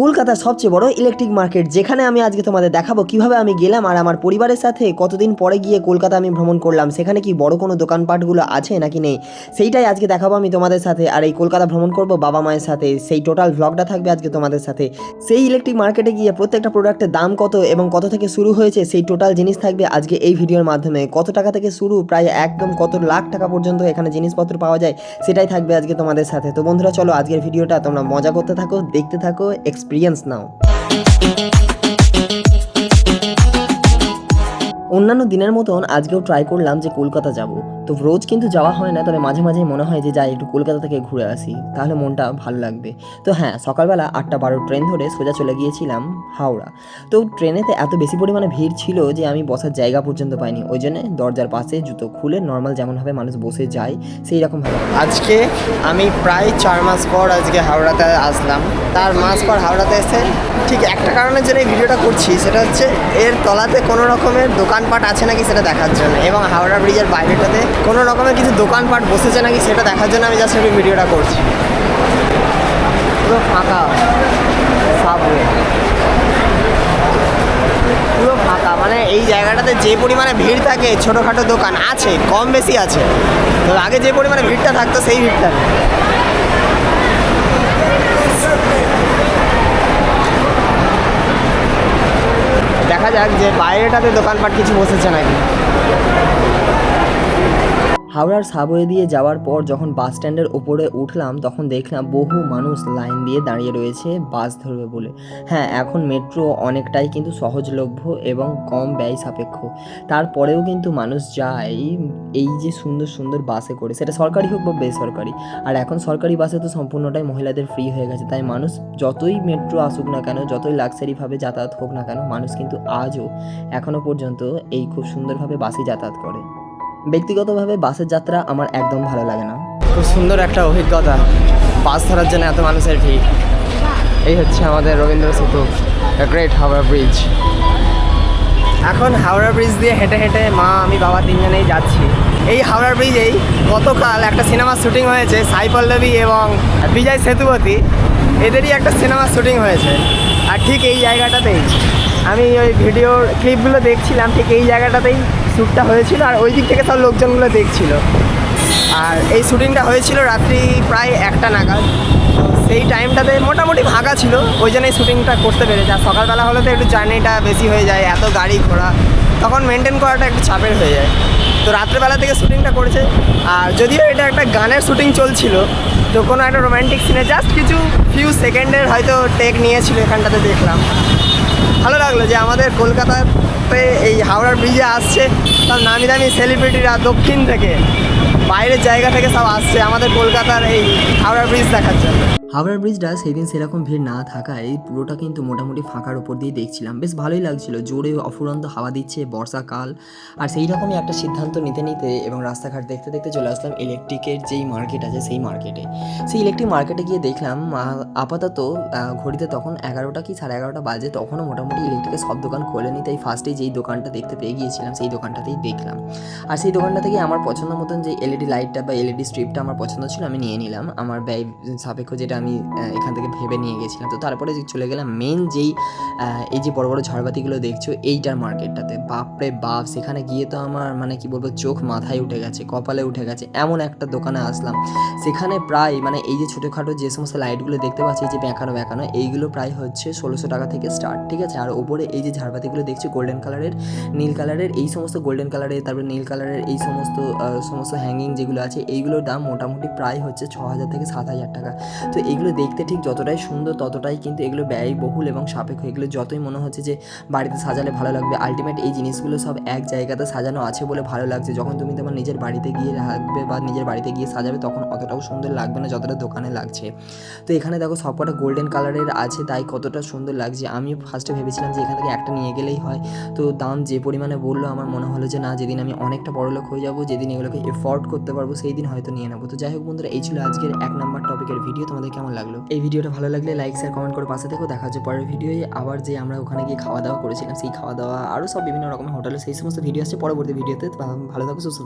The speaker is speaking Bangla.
কলকাতার সবচেয়ে বড় ইলেকট্রিক মার্কেট, যেখানে আমি আজকে তোমাদের দেখাবো কিভাবে আমি গেলাম আর আমার পরিবারের সাথে কতদিন পরে গিয়ে কলকাতা আমি ভ্রমণ করলাম। সেখানে কি বড় কোনো দোকানপাটগুলো আছে নাকি নেই, সেইটাই আজকে দেখাবো আমি তোমাদের সাথে। আর এই কলকাতা ভ্রমণ করব বাবা মায়ের সাথে, সেই টোটাল ভ্লগটা থাকবে আজকে তোমাদের সাথে। সেই ইলেকট্রিক মার্কেটে গিয়ে প্রত্যেকটা প্রোডাক্টের দাম কত এবং কত থেকে শুরু হয়েছে, সেই টোটাল জিনিস থাকবে আজকে এই ভিডিওর মাধ্যমে। কত টাকা থেকে শুরু, প্রায় একদম কত লাখ টাকা পর্যন্ত এখানে জিনিসপত্র পাওয়া যায়, সেটাই থাকবে আজকে তোমাদের সাথে। তো বন্ধুরা চলো আজকের ভিডিওটা তোমরা মজা করতে থাকো, দেখতে থাকো, এক্সপিরিয়েন্স নাও। অন্যান্য দিনের মতন আজকেও ট্রাই করলাম যে কলকাতা যাব। তো রোজ কিন্তু যাওয়া হয় না, তবে মাঝে মাঝে মনে হয় যে যাই একটু কলকাতা থেকে ঘুরে আসি, তাহলে মনটা ভালো লাগবে। তো হ্যাঁ, সকালবেলা 8:12 ট্রেন ধরে সোজা চলে গিয়েছিলাম হাওড়া। তো ট্রেনেতে এত বেশি পরিমাণে ভিড় ছিল যে আমি বসার জায়গা পর্যন্ত পাইনি, ওই জন্য দরজার পাশে জুতো খুলে নর্মাল যেমনভাবে মানুষ বসে যায় সেই রকমভাবে। আজকে আমি প্রায় 4 মাস পর আজকে হাওড়াতে আসলাম। 4 মাস পর হাওড়াতে এসে ঠিক একটা কারণের জন্য এই ভিডিওটা করছি, সেটা হচ্ছে এর তলাতে কোনো রকমের দোকানপাট আছে নাকি সেটা দেখার জন্য, এবং হাওড়া ব্রিজের বাইরেটাতে কোনো রকমের কিছু দোকানপাট বসেছে নাকি সেটা দেখার জন্য আমি জাস্ট একটু ভিডিওটা করছি। পুরো ফাঁকা, সাবওয়ে পুরো ফাঁকা, মানে এই জায়গাটাতে যে পরিমাণে ভিড় থাকে, ছোটোখাটো দোকান আছে, কম বেশি আছে, তো আগে যে পরিমাণে ভিড়টা থাকতো সেই ভিড়টা নেই। দেখা যাক যে বাইরেটাতে দোকানপাট কিছু বসেছে নাকি। হাওড়ার সাবওয়ে দিয়ে যাওয়ার পর যখন বাস স্ট্যান্ডের ওপরে উঠলাম, তখন দেখলাম বহু মানুষ লাইন দিয়ে দাঁড়িয়ে রয়েছে বাস ধরবে বলে। হ্যাঁ, এখন মেট্রো অনেকটাই কিন্তু সহজলভ্য এবং কম ব্যয় সাপেক্ষ, তারপরেও কিন্তু মানুষ যায় এই যে সুন্দর সুন্দর বাসে করে, সেটা সরকারি হোক বা বেসরকারি। আর এখন সরকারি বাসে তো সম্পূর্ণটাই মহিলাদের ফ্রি হয়ে গেছে, তাই মানুষ যতই মেট্রো আসুক না কেন, যতই লাক্সারিভাবে যাতায়াত হোক না কেন, মানুষ কিন্তু আজও এখনও পর্যন্ত এই খুব সুন্দরভাবে বাসে যাতায়াত করে। ব্যক্তিগতভাবে বাসের যাত্রা আমার একদম ভালো লাগে না। খুব সুন্দর একটা অভিজ্ঞতা, বাস ধরার জন্য এত মানুষের ভিড়। এই হচ্ছে আমাদের রবীন্দ্র সেতু, দ্য গ্রেট হাওড়া ব্রিজ। এখন হাওড়া ব্রিজ দিয়ে হেঁটে হেঁটে মা, আমি, বাবা তিনজনেই যাচ্ছি। এই হাওড়া ব্রিজেই গতকাল একটা সিনেমার শুটিং হয়েছে, সাই পল্লবী এবং বিজয় সেতুপতি, এদেরই একটা সিনেমার শুটিং হয়েছে। আর ঠিক এই জায়গাটাতেই আমি ওই ভিডিওর ক্লিপগুলো দেখছিলাম, ঠিক এই জায়গাটাতেই শ্যুটটা হয়েছিল, আর ওই দিক থেকে সব লোকজনগুলো দেখছিল। আর এই শ্যুটিংটা হয়েছিল রাত্রি প্রায় 1টা নাগাদ। সেই টাইমটাতে মোটামুটি ফাঁকা ছিল, ওই জন্যই শ্যুটিংটা করতে পেরেছে। আর সকালবেলা হলে তো একটু জার্নিটা বেশি হয়ে যায়, এত গাড়ি ঘোড়া, তখন মেনটেন করাটা একটু চাপের হয়ে যায়। তো রাত্রেবেলা থেকে শ্যুটিংটা করেছে। আর যদিও এটা একটা গানের শ্যুটিং চলছিল, তো কোনো একটা রোম্যান্টিক সিনে জাস্ট কিছু ফিউ সেকেন্ডের হয়তো টেক নিয়েছিল, এখানটাতে দেখলাম। ভালো লাগলো যে আমাদের কলকাতাতে এই হাওড়ার ব্রিজে আসছে সব নামি দামি সেলিব্রিটিরা, দক্ষিণ থেকে, বাইরের জায়গা থেকে সব আসছে আমাদের কলকাতার এই হাওড়া ব্রিজ দেখার জন্য। হাওড়ার ব্রিজটা সেদিন সেরকম ভিড় না থাকায় পুরোটা কিন্তু মোটামুটি ফাঁকার উপর দিয়ে দেখছিলাম, বেশ ভালোই লাগছিল। জোরে অফুরন্ত হাওয়া দিচ্ছে, বর্ষাকাল। আর সেই রকমই একটা সিদ্ধান্ত নিতে নিতে এবং রাস্তাঘাট দেখতে দেখতে চলে আসলাম ইলেকট্রিকের যেই মার্কেট আছে সেই মার্কেটে। সেই ইলেকট্রিক মার্কেটে গিয়ে দেখলাম আপাতত ঘড়িতে তখন 11টা কি 11:30 বাজে, তখনও মোটামুটি ইলেকট্রিকের সব দোকান খোলেনি। তাই ফার্স্টেই যেই দোকানটা দেখতে পেয়ে গিয়েছিলাম সেই দোকানটাতেই দেখলাম। আর সেই দোকানটা থেকে আমার পছন্দ মতন যে এলইডি লাইটটা বা এলইডি স্ট্রিপটা আমার পছন্দ ছিল, আমি নিয়ে নিলাম আমার ব্যয় সাপেক্ষ, যেটা আমি এখান থেকে ভেবে নিয়ে গেছিলাম। তো তারপরে চলে গেলাম মেন যেই এই যে বড় বড় ঝাড়বাতিগুলো দেখছো এইটার মার্কেটটাতে। বাপরে বাপ, সেখানে গিয়ে তো আমার মানে কি বলবো, চোখ মাথায় উঠে গেছে, কপালে উঠে গেছে, এমন একটা দোকানে আসলাম। সেখানে প্রায় মানে এই যে ছোটোখাটো যে সমস্ত লাইটগুলো দেখতে পাচ্ছি, যে বেঁকানো এইগুলো প্রায় হচ্ছে 1600 টাকা থেকে স্টার্ট, ঠিক আছে। আর ওপরে এই যে ঝাড়বাতিগুলো দেখছি গোল্ডেন কালারের, নীল কালারের, এই সমস্ত গোল্ডেন কালারের, তারপরে নীল কালারের এই সমস্ত হ্যাঙ্গিং যেগুলো আছে, এইগুলোর দাম মোটামুটি প্রায় হচ্ছে 6000 থেকে 7000 টাকা। তো এইগুলো দেখতে ঠিক যতটাই সুন্দর ততটাই কিন্তু এগুলো ব্যয়বহুল এবং সাপেক্ষ। এগুলো যতই মনে হচ্ছে যে বাড়িতে সাজালে ভালো লাগবে, আলটিমেট এই জিনিসগুলো সব এক জায়গাতে সাজানো আছে বলে ভালো লাগছে। যখন তুমি তোমার নিজের বাড়িতে গিয়ে রাখবে বা নিজের বাড়িতে গিয়ে সাজাবে, তখন অতটাও সুন্দর লাগবে না যতটা দোকানে লাগছে। তো এখানে দেখো সবকটা গোল্ডেন কালারের আছে, তাই কতটা সুন্দর লাগছে। আমি ফার্স্টে ভেবেছিলাম যে এখান থেকে একটা নিয়ে গেলেই হয়, তো দাম যে পরিমাণে বললো আমার মনে হলো যে না, যেদিন আমি অনেকটা বড়লোক হয়ে যাবো, যেদিন এগুলোকে এফোর্ড করতে পারবো, সেই দিন হয়তো নিয়ে নেবো। তো যাই হোক বন্ধুরা, এই ছিল আজকের 1 নাম্বার টপিকের ভিডিও। তোমাদের কেমন লাগলো? এই ভিডিওটা ভালো লাগলে লাইক শেয়ার কমেন্ট করে পাশে থেকো। দেখা হচ্ছে পরের ভিডিওয়ে। আবার যে আমরা ওখানে গিয়ে খাওয়া দাওয়া করেছিলাম, সেই খাওয়া দাওয়া আরও সব বিভিন্ন রকমের হোটেলে, সেই সমস্ত ভিডিও আসছে পরবর্তী ভিডিওতে। ভালো থাকো, সুস্থ থাকো।